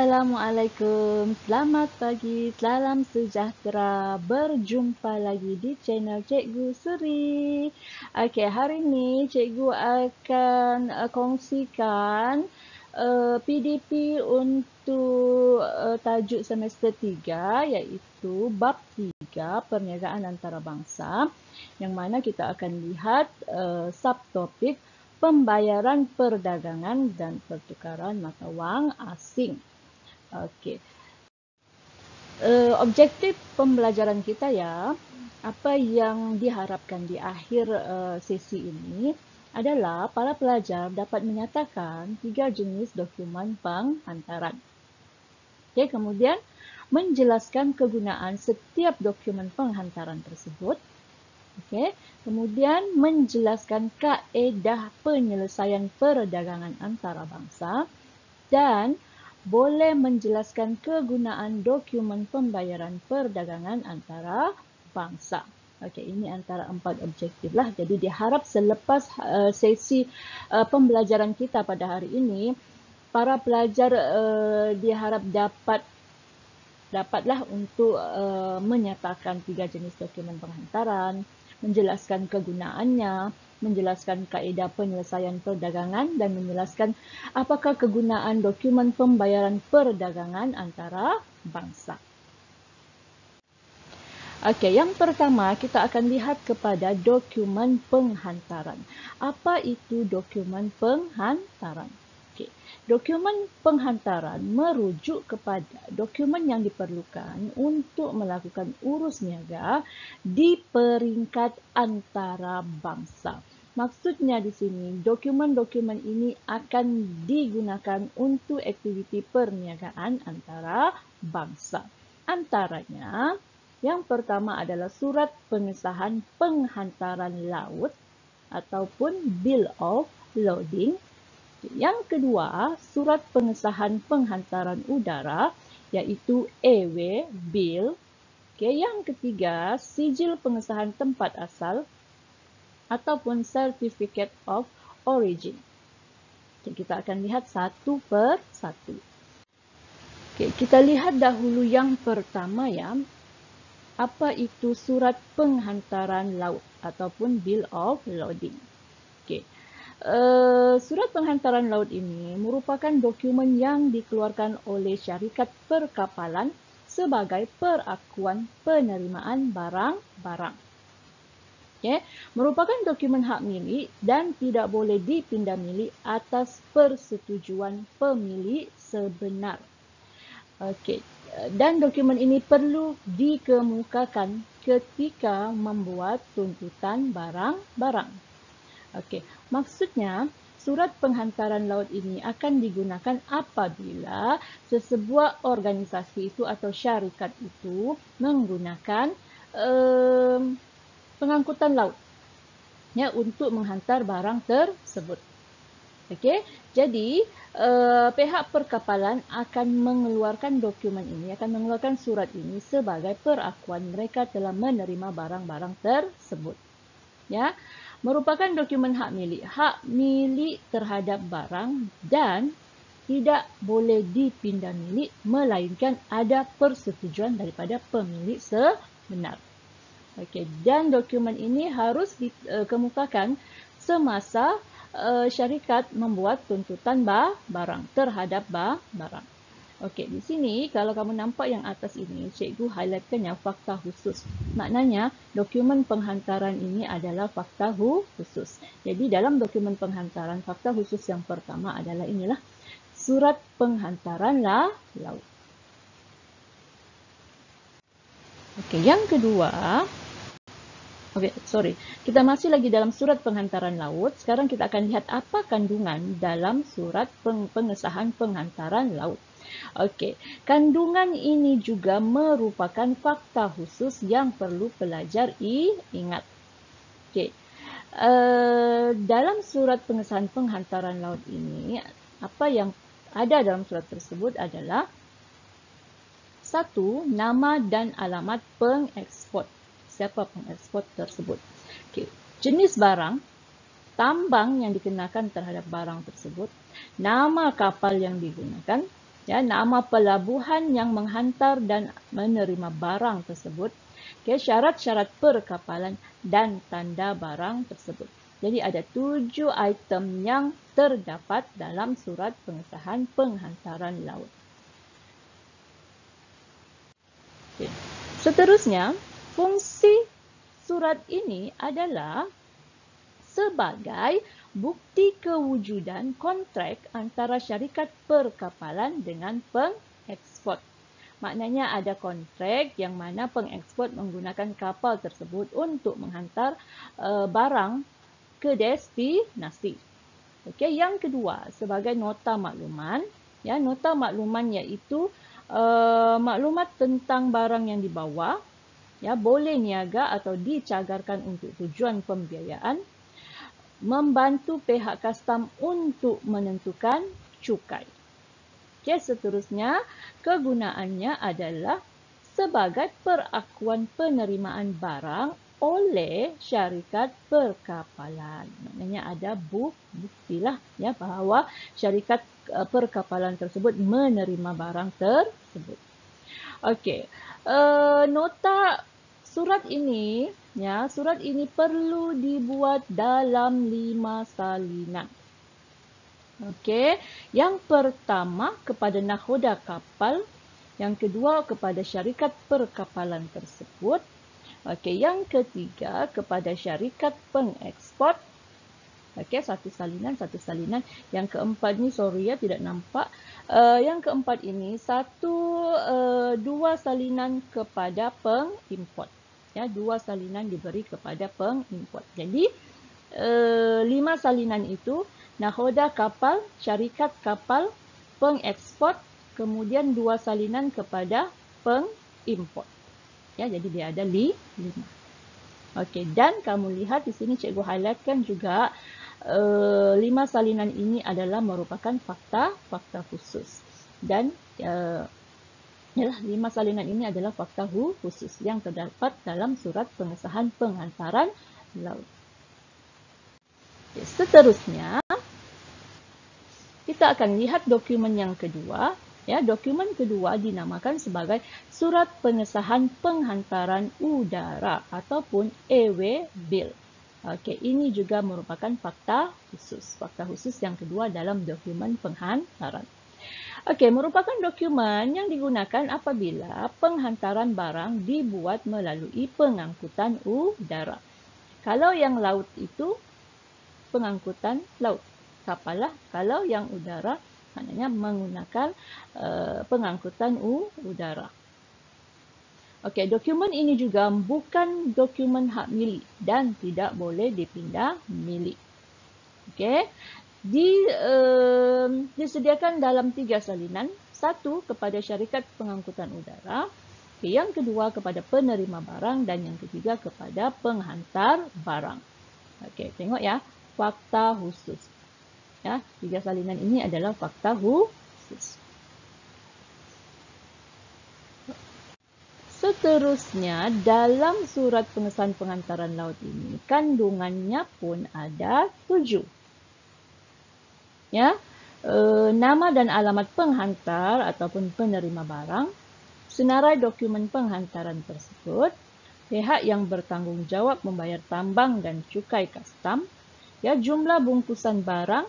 Assalamualaikum, selamat pagi, salam sejahtera. Berjumpa lagi di channel Cikgu Suri. Okey, hari ini Cikgu akan kongsikan PDP untuk tajuk semester 3 iaitu bab 3 perniagaan antarabangsa, yang mana kita akan lihat subtopik pembayaran perdagangan dan pertukaran mata wang asing. Okey. Objektif pembelajaran kita apa yang diharapkan di akhir sesi ini adalah para pelajar dapat menyatakan 3 jenis dokumen penghantaran. Okey, kemudian menjelaskan kegunaan setiap dokumen penghantaran tersebut. Okey, kemudian menjelaskan kaedah penyelesaian perdagangan antarabangsa dan boleh menjelaskan kegunaan dokumen pembayaran perdagangan antarabangsa. Okey, ini antara 4 objektif lah. Jadi diharap selepas sesi pembelajaran kita pada hari ini, para pelajar diharap dapatlah untuk menyatakan 3 jenis dokumen penghantaran, menjelaskan kegunaannya, menjelaskan kaedah penyelesaian perdagangan dan menjelaskan apakah kegunaan dokumen pembayaran perdagangan antarabangsa. Okey, yang pertama kita akan lihat kepada dokumen penghantaran. Apa itu dokumen penghantaran? Okey, dokumen penghantaran merujuk kepada dokumen yang diperlukan untuk melakukan urus niaga di peringkat antarabangsa. Maksudnya di sini, dokumen-dokumen ini akan digunakan untuk aktiviti perniagaan antarabangsa. Antaranya, yang pertama adalah surat pengesahan penghantaran laut ataupun Bill of Loading. Yang kedua, surat pengesahan penghantaran udara iaitu Airway Bill. Okay. Yang ketiga, sijil pengesahan tempat asal ataupun Certificate of Origin. Okay, kita akan lihat satu per satu. Okay, kita lihat dahulu yang pertama apa itu surat penghantaran laut ataupun Bill of Loading. Okay. Surat penghantaran laut ini merupakan dokumen yang dikeluarkan oleh syarikat perkapalan sebagai perakuan penerimaan barang-barang. Okay. Merupakan dokumen hak milik dan tidak boleh dipindah milik atas persetujuan pemilik sebenar. Okey, dan dokumen ini perlu dikemukakan ketika membuat tuntutan barang-barang. Okey, maksudnya surat penghantaran laut ini akan digunakan apabila sesebuah organisasi itu atau syarikat itu menggunakan pengangkutan laut untuk menghantar barang tersebut. Okey, jadi pihak perkapalan akan mengeluarkan dokumen ini, akan mengeluarkan surat ini sebagai perakuan mereka telah menerima barang-barang tersebut. Ya, merupakan dokumen hak milik terhadap barang dan tidak boleh dipindah milik melainkan ada persetujuan daripada pemilik sebenar. Okey, dan dokumen ini harus dikemukakan semasa syarikat membuat tuntutan barang terhadap barang. Okey, di sini kalau kamu nampak yang atas ini, cikgu highlightkan yang fakta khusus. Maknanya dokumen penghantaran ini adalah fakta khusus. Jadi dalam dokumen penghantaran, fakta khusus yang pertama adalah inilah surat penghantaran laut. Okey, yang kedua, kita masih lagi dalam surat penghantaran laut. Sekarang kita akan lihat apa kandungan dalam surat pengesahan penghantaran laut. Okey, kandungan ini juga merupakan fakta khusus yang perlu pelajar ingat. Okey, dalam surat pengesahan penghantaran laut ini, apa yang ada dalam surat tersebut adalah 1. Nama dan alamat pengekspor. Siapa pengekspor tersebut. Okay. Jenis barang, tambang yang dikenakan terhadap barang tersebut, nama kapal yang digunakan, Ya, nama pelabuhan yang menghantar dan menerima barang tersebut. Okay, syarat-syarat perkapalan dan tanda barang tersebut. Jadi ada 7 item yang terdapat dalam surat pengesahan penghantaran laut. Okay. Seterusnya, fungsi surat ini adalah sebagai bukti kewujudan kontrak antara syarikat perkapalan dengan pengekspor. Maknanya ada kontrak yang mana pengekspor menggunakan kapal tersebut untuk menghantar barang ke destinasi. Okey, yang kedua sebagai nota makluman, ya, nota makluman iaitu maklumat tentang barang yang dibawa, ya, boleh niaga atau dicagarkan untuk tujuan pembiayaan, membantu pihak kastam untuk menentukan cukai. Okay, seterusnya, kegunaannya adalah sebagai perakuan penerimaan barang oleh syarikat perkapalan. Maknanya ada buktilah, ya, bahawa syarikat perkapalan tersebut menerima barang tersebut. Okey, nota surat ini, ya, surat ini perlu dibuat dalam 5 salinan. Okey, yang pertama kepada nakhoda kapal, yang kedua kepada syarikat perkapalan tersebut. Okey, yang ketiga kepada syarikat pengekspor. Okey, satu salinan. Yang keempat ni sorry ya, tidak nampak. Yang keempat ini dua salinan kepada pengimport. Ya, dua salinan diberi kepada pengimport. Jadi 5 salinan itu nakhoda kapal, syarikat kapal, pengekspor, kemudian 2 salinan kepada pengimport. Ya, jadi dia ada 5. Okey, dan kamu lihat di sini cikgu highlightkan juga 5 salinan ini adalah merupakan fakta khusus. Dan 5 salinan ini adalah fakta khusus yang terdapat dalam surat pengesahan penghantaran laut. Seterusnya, kita akan lihat dokumen yang kedua. Ya, dokumen kedua dinamakan sebagai Surat Pengesahan Penghantaran Udara ataupun Airway Bill. Okey, ini juga merupakan fakta khusus yang kedua dalam dokumen penghantaran. Okey, merupakan dokumen yang digunakan apabila penghantaran barang dibuat melalui pengangkutan udara. Kalau yang laut itu pengangkutan laut, kapal lah. Kalau yang udara, maknanya menggunakan pengangkutan udara. Okey, dokumen ini juga bukan dokumen hak milik dan tidak boleh dipindah milik. Okey, disediakan dalam 3 salinan. Satu kepada syarikat pengangkutan udara, yang kedua kepada penerima barang, dan yang ketiga kepada penghantar barang. Okey, tengok ya. Fakta khusus. Ya, 3 salinan ini adalah fakta khusus. Seterusnya, dalam surat pengesahan penghantaran laut ini, kandungannya pun ada 7. Ya, nama dan alamat penghantar ataupun penerima barang, senarai dokumen penghantaran tersebut, pihak yang bertanggungjawab membayar tambang dan cukai kastam, ya, jumlah bungkusan barang,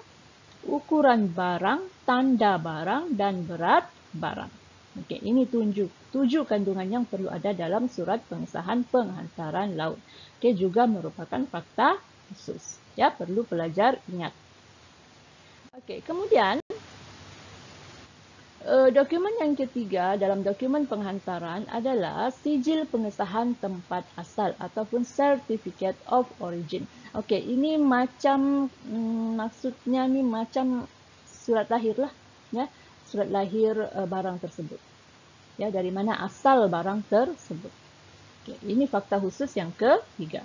ukuran barang, tanda barang, dan berat barang. Okey, ini 7 kandungan yang perlu ada dalam surat pengesahan penghantaran laut. Okey, juga merupakan fakta khusus. Ya, perlu pelajar ingat. Okey, kemudian dokumen yang ketiga dalam dokumen penghantaran adalah sijil pengesahan tempat asal ataupun Certificate of Origin. Okey, ini macam maksudnya ni macam surat lahir lah, ya, surat lahir barang tersebut. Ya, dari mana asal barang tersebut. Okey, ini fakta khusus yang ketiga.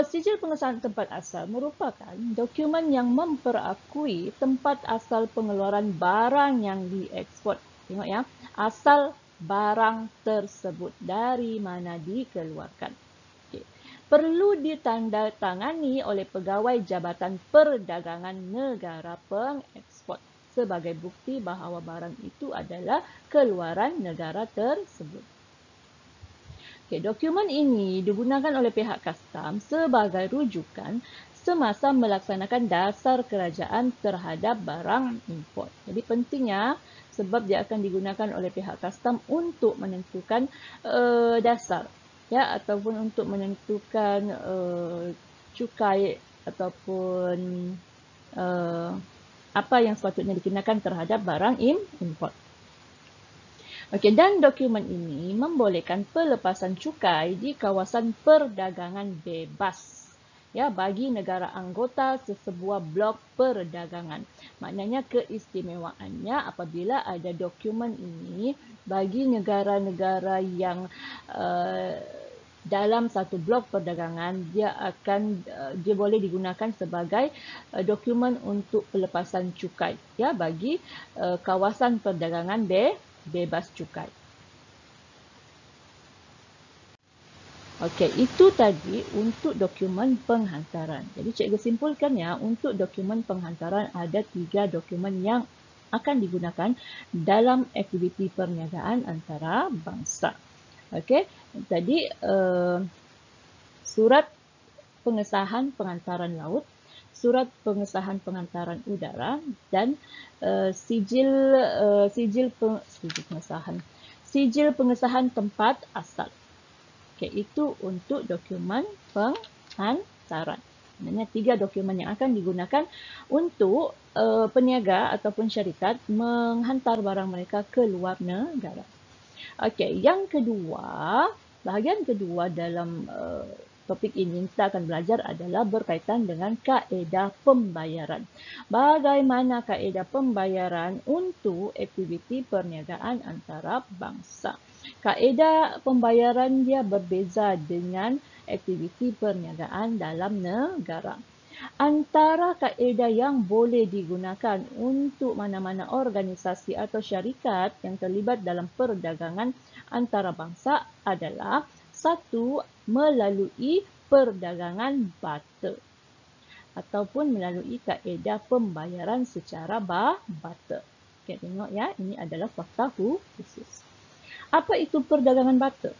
Sijil pengesahan tempat asal merupakan dokumen yang memperakui tempat asal pengeluaran barang yang diekspor. Tengok ya, asal barang tersebut, dari mana dikeluarkan. Okay. Perlu ditandatangani oleh pegawai Jabatan Perdagangan Negara Pengekspor. sebagai bukti bahawa barang itu adalah keluaran negara tersebut. Okay, dokumen ini digunakan oleh pihak kastam sebagai rujukan semasa melaksanakan dasar kerajaan terhadap barang import. Jadi pentingnya sebab dia akan digunakan oleh pihak kastam untuk menentukan dasar, ya, ataupun untuk menentukan cukai ataupun apa yang sepatutnya dikenakan terhadap barang import. Okey, dan dokumen ini membolehkan pelepasan cukai di kawasan perdagangan bebas, ya, bagi negara anggota sesebuah blok perdagangan. Maknanya keistimewaannya apabila ada dokumen ini bagi negara-negara yang dalam satu blok perdagangan, dia boleh digunakan sebagai dokumen untuk pelepasan cukai, ya, bagi kawasan perdagangan bebas cukai. Okey, itu tadi untuk dokumen penghantaran. Jadi cikgu simpulkan, ya, untuk dokumen penghantaran ada 3 dokumen yang akan digunakan dalam aktiviti perniagaan antara bangsa. Okey, tadi surat pengesahan pengantaran laut, surat pengesahan pengantaran udara, dan sijil pengesahan tempat asal. Okey, itu untuk dokumen penghantaran. Maksudnya 3 dokumen yang akan digunakan untuk peniaga ataupun syarikat menghantar barang mereka ke luar negara. Okey, yang kedua, bahagian kedua dalam topik ini kita akan belajar adalah berkaitan dengan kaedah pembayaran. Bagaimana kaedah pembayaran untuk aktiviti perniagaan antara bangsa. Kaedah pembayaran dia berbeza dengan aktiviti perniagaan dalam negara. Antara kaedah yang boleh digunakan untuk mana-mana organisasi atau syarikat yang terlibat dalam perdagangan antarabangsa adalah 1. Melalui perdagangan barter ataupun melalui kaedah pembayaran secara barter. Okay, tengok, ya, ini adalah fakta khusus. Apa itu perdagangan barter?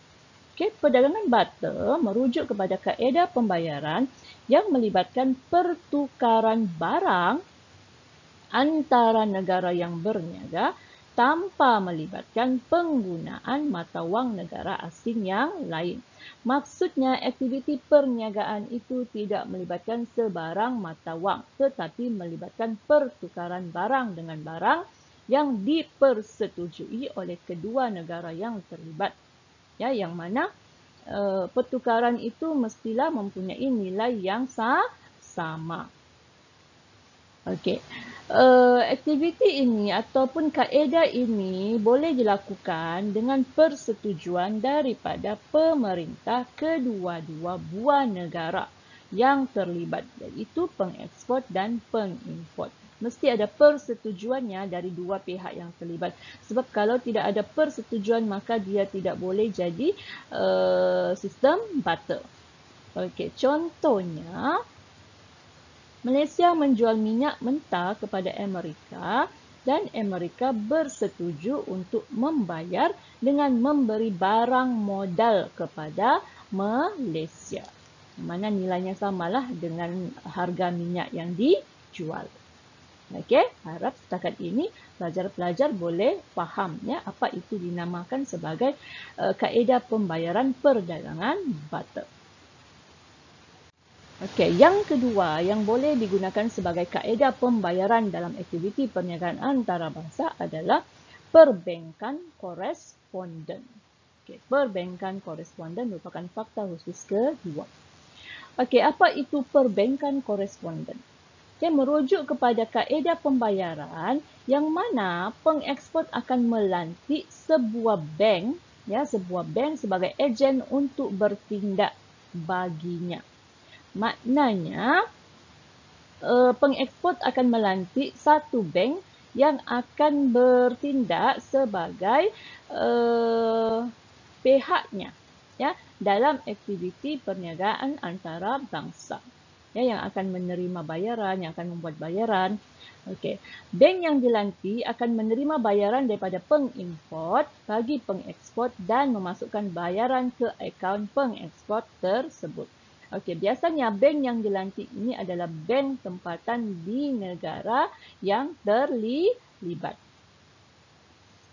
Okay, perdagangan barter merujuk kepada kaedah pembayaran yang melibatkan pertukaran barang antara negara yang berniaga tanpa melibatkan penggunaan mata wang negara asing yang lain. Maksudnya, aktiviti perniagaan itu tidak melibatkan sebarang mata wang, tetapi melibatkan pertukaran barang dengan barang yang dipersetujui oleh kedua negara yang terlibat. Ya, yang mana pertukaran itu mestilah mempunyai nilai yang sama. Okey, aktiviti ini ataupun kaedah ini boleh dilakukan dengan persetujuan daripada pemerintah kedua-dua buah negara yang terlibat, iaitu pengekspor dan pengimport. Mesti ada persetujuannya dari dua pihak yang terlibat. Sebab kalau tidak ada persetujuan, maka dia tidak boleh jadi sistem barter. Okey, contohnya, Malaysia menjual minyak mentah kepada Amerika dan Amerika bersetuju untuk membayar dengan memberi barang modal kepada Malaysia. Mana nilainya samalah dengan harga minyak yang dijual. Okey, harap setakat ini pelajar-pelajar boleh faham, ya, apa itu dinamakan sebagai kaedah pembayaran perdagangan barter. Okey, yang kedua yang boleh digunakan sebagai kaedah pembayaran dalam aktiviti perniagaan antarabangsa adalah perbankan koresponden. Okey, perbankan koresponden merupakan fakta khusus kedua. Okey, apa itu perbankan koresponden? Dia merujuk kepada kaedah pembayaran yang mana pengekspor akan melantik sebuah bank, ya, sebuah bank sebagai ejen untuk bertindak baginya. Maknanya pengekspor akan melantik satu bank yang akan bertindak sebagai pihaknya, ya, dalam aktiviti perniagaan antara bangsa. ya, yang akan menerima bayaran, yang akan membuat bayaran. Okey, bank yang dilantik akan menerima bayaran daripada pengimport bagi pengeksport dan memasukkan bayaran ke akaun pengeksport tersebut. Okey, biasanya bank yang dilantik ini adalah bank tempatan di negara yang terlibat.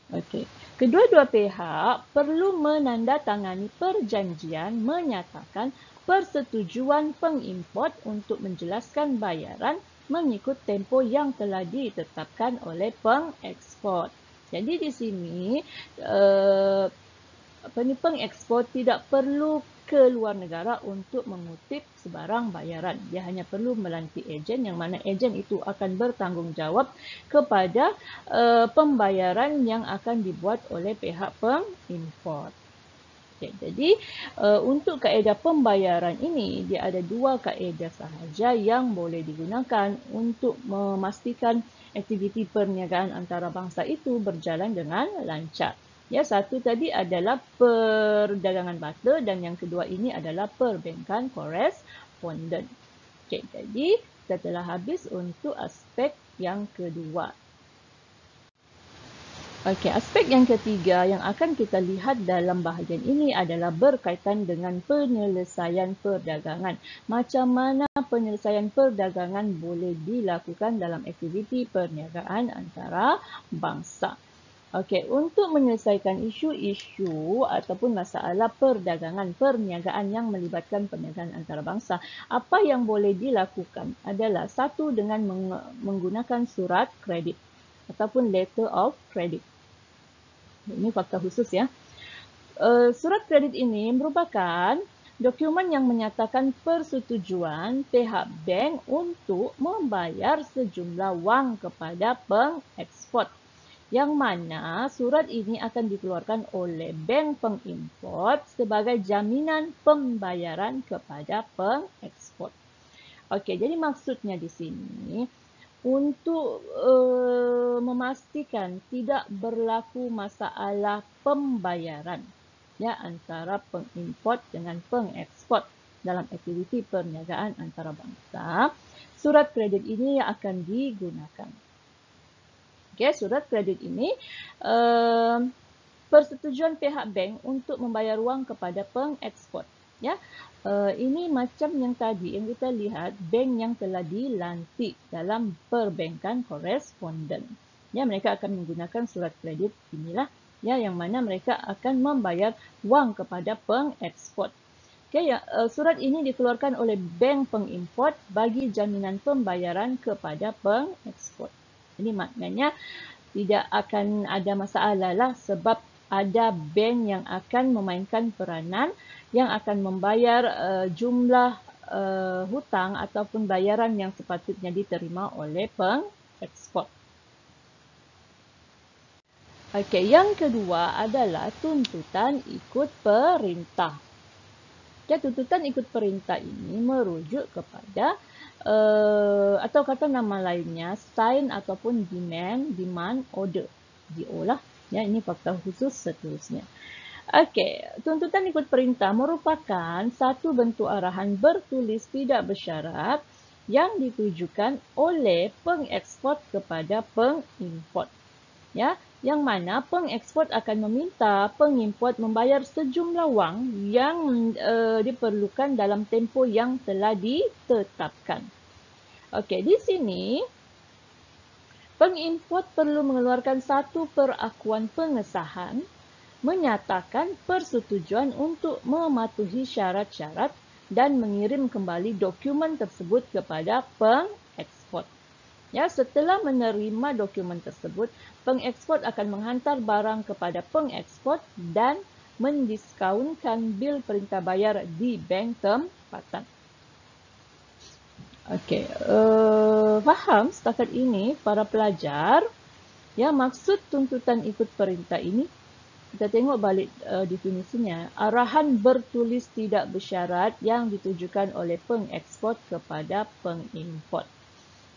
Okey, kedua-dua pihak perlu menandatangani perjanjian menyatakan persetujuan pengimport untuk menjelaskan bayaran mengikut tempoh yang telah ditetapkan oleh pengeksport. Jadi di sini pengeksport tidak perlu ke luar negara untuk mengutip sebarang bayaran. Dia hanya perlu melantik ejen, yang mana ejen itu akan bertanggungjawab kepada pembayaran yang akan dibuat oleh pihak pengimport. Okay, jadi untuk kaedah pembayaran ini, dia ada dua kaedah sahaja yang boleh digunakan untuk memastikan aktiviti perniagaan antarabangsa itu berjalan dengan lancar. Ya, satu tadi adalah perdagangan barter dan yang kedua ini adalah perbankan koresponden. Okay, jadi kita telah habis untuk aspek yang kedua. Okey, aspek yang ketiga yang akan kita lihat dalam bahagian ini adalah berkaitan dengan penyelesaian perdagangan. Macam mana penyelesaian perdagangan boleh dilakukan dalam aktiviti perniagaan antarabangsa. Okey, untuk menyelesaikan isu-isu ataupun masalah perdagangan perniagaan yang melibatkan perniagaan antarabangsa, apa yang boleh dilakukan adalah satu, dengan menggunakan surat kredit ataupun letter of credit. Ini fakta khusus ya. Surat kredit ini merupakan dokumen yang menyatakan persetujuan pihak bank untuk membayar sejumlah wang kepada pengeksport, yang mana surat ini akan dikeluarkan oleh bank pengimport sebagai jaminan pembayaran kepada pengeksport. Okey, jadi maksudnya di sini untuk memastikan tidak berlaku masalah pembayaran ya antara pengimport dengan pengeksport dalam aktiviti perniagaan antarabangsa, surat kredit ini yang akan digunakan. Okey, surat kredit ini persetujuan pihak bank untuk membayar wang kepada pengeksport. Ya, ini macam yang tadi yang kita lihat, bank yang telah dilantik dalam perbankan koresponden. Ya, mereka akan menggunakan surat kredit inilah, ya, yang mana mereka akan membayar wang kepada pengeksport. Okay, ya, surat ini dikeluarkan oleh bank pengimport bagi jaminan pembayaran kepada pengeksport. Ini maknanya tidak akan ada masalah lah, sebab ada bank yang akan memainkan peranan yang akan membayar jumlah hutang ataupun bayaran yang sepatutnya diterima oleh pengeksport. Okey, yang kedua adalah tuntutan ikut perintah. Ya, tuntutan ikut perintah ini merujuk kepada atau kata nama lainnya sign ataupun demand order. DO lah. Ya, ini fakta khusus seterusnya. Okey, tuntutan ikut perintah merupakan satu bentuk arahan bertulis tidak bersyarat yang ditujukan oleh pengeksport kepada pengimport. Ya, yang mana pengeksport akan meminta pengimport membayar sejumlah wang yang diperlukan dalam tempoh yang telah ditetapkan. Okey, di sini pengimport perlu mengeluarkan satu perakuan pengesahan menyatakan persetujuan untuk mematuhi syarat-syarat dan mengirim kembali dokumen tersebut kepada pengeksport. Ya, setelah menerima dokumen tersebut, pengeksport akan menghantar barang kepada pengeksport dan mendiskaunkan bil perintah bayar di bank tempatan. Okey, faham setakat ini para pelajar? Ya, maksud tuntutan ikut perintah ini, kita tengok balik definisinya. Arahan bertulis tidak bersyarat yang ditujukan oleh pengeksport kepada pengimport.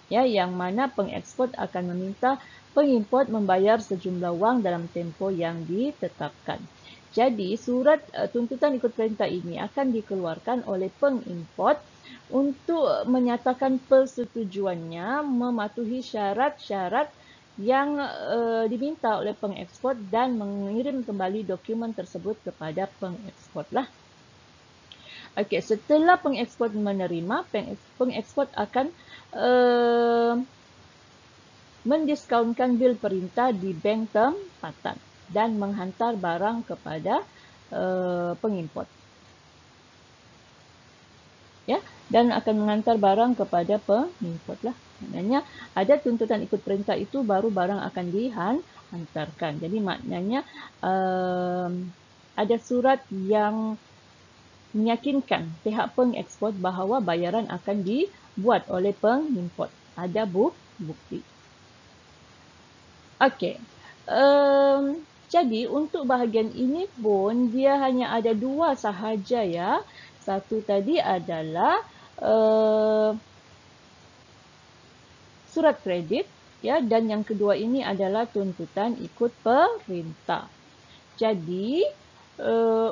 Ya, yang mana pengeksport akan meminta pengimport membayar sejumlah wang dalam tempoh yang ditetapkan. Jadi, surat tuntutan ikut perintah ini akan dikeluarkan oleh pengimport untuk menyatakan persetujuannya mematuhi syarat-syarat yang diminta oleh pengekspor dan mengirim kembali dokumen tersebut kepada pengekspor lah. Okey, setelah pengekspor menerima, pengekspor akan mendiskaunkan bil perintah di bank tempatan dan menghantar barang kepada pengimport. Ya, dan akan menghantar barang kepada pengimport lah. Maknanya ada tuntutan ikut perintah itu baru barang akan dihantarkan. Jadi maknanya ada surat yang meyakinkan pihak pengekspor bahawa bayaran akan dibuat oleh pengimport. Ada bukti. Okey. Jadi untuk bahagian ini pun dia hanya ada dua sahaja ya. Satu tadi adalah surat kredit ya, dan yang kedua ini adalah tuntutan ikut perintah. Jadi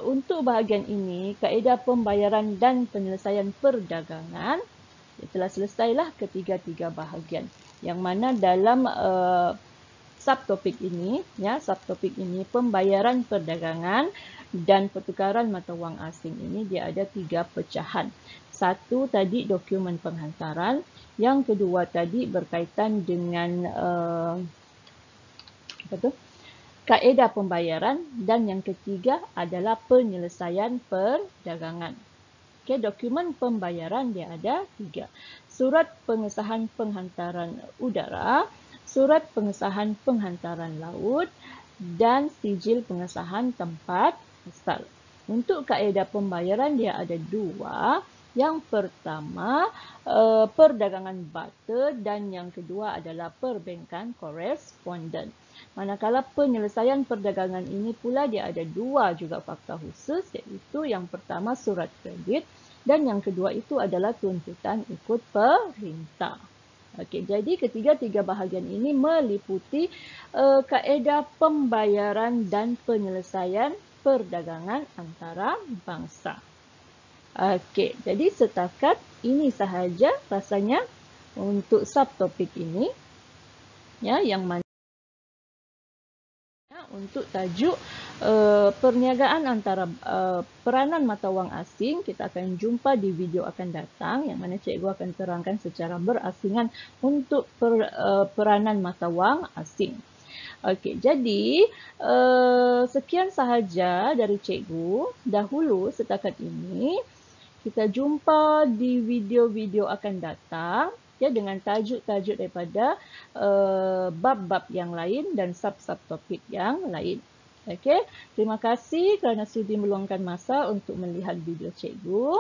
untuk bahagian ini kaedah pembayaran dan penyelesaian perdagangan telah selesailah ketiga-tiga bahagian. Yang mana dalam subtopik ini ya, subtopik ini pembayaran perdagangan dan pertukaran mata wang asing ini dia ada 3 pecahan. Satu tadi dokumen penghantaran, yang kedua tadi berkaitan dengan kaedah pembayaran, dan yang ketiga adalah penyelesaian perdagangan. Okey, dokumen pembayaran dia ada 3. Surat pengesahan penghantaran udara, surat pengesahan penghantaran laut, dan sijil pengesahan tempat asal. Untuk kaedah pembayaran dia ada 2. Yang pertama perdagangan barter dan yang kedua adalah perbankan koresponden. Manakala penyelesaian perdagangan ini pula dia ada 2 juga fakta khusus, iaitu yang pertama surat kredit dan yang kedua itu adalah tuntutan ikut perintah. Okey, jadi ketiga-tiga bahagian ini meliputi kaedah pembayaran dan penyelesaian perdagangan antara bangsa. Okey, jadi setakat ini sahaja rasanya untuk subtopik ini. Ya, yang mana untuk tajuk perniagaan antara peranan mata wang asing, kita akan jumpa di video akan datang yang mana cikgu akan terangkan secara berasingan untuk peranan mata wang asing. Okey, jadi sekian sahaja dari cikgu dahulu setakat ini. Kita jumpa di video-video akan datang ya, dengan tajuk-tajuk daripada bab-bab yang lain dan sub-subtopik yang lain. Okey, terima kasih kerana sudi meluangkan masa untuk melihat video cikgu.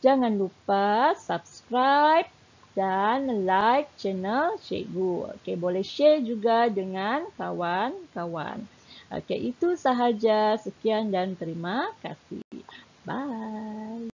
Jangan lupa subscribe dan like channel cikgu. Okey, boleh share juga dengan kawan-kawan. Okey, itu sahaja. Sekian dan terima kasih. Bye.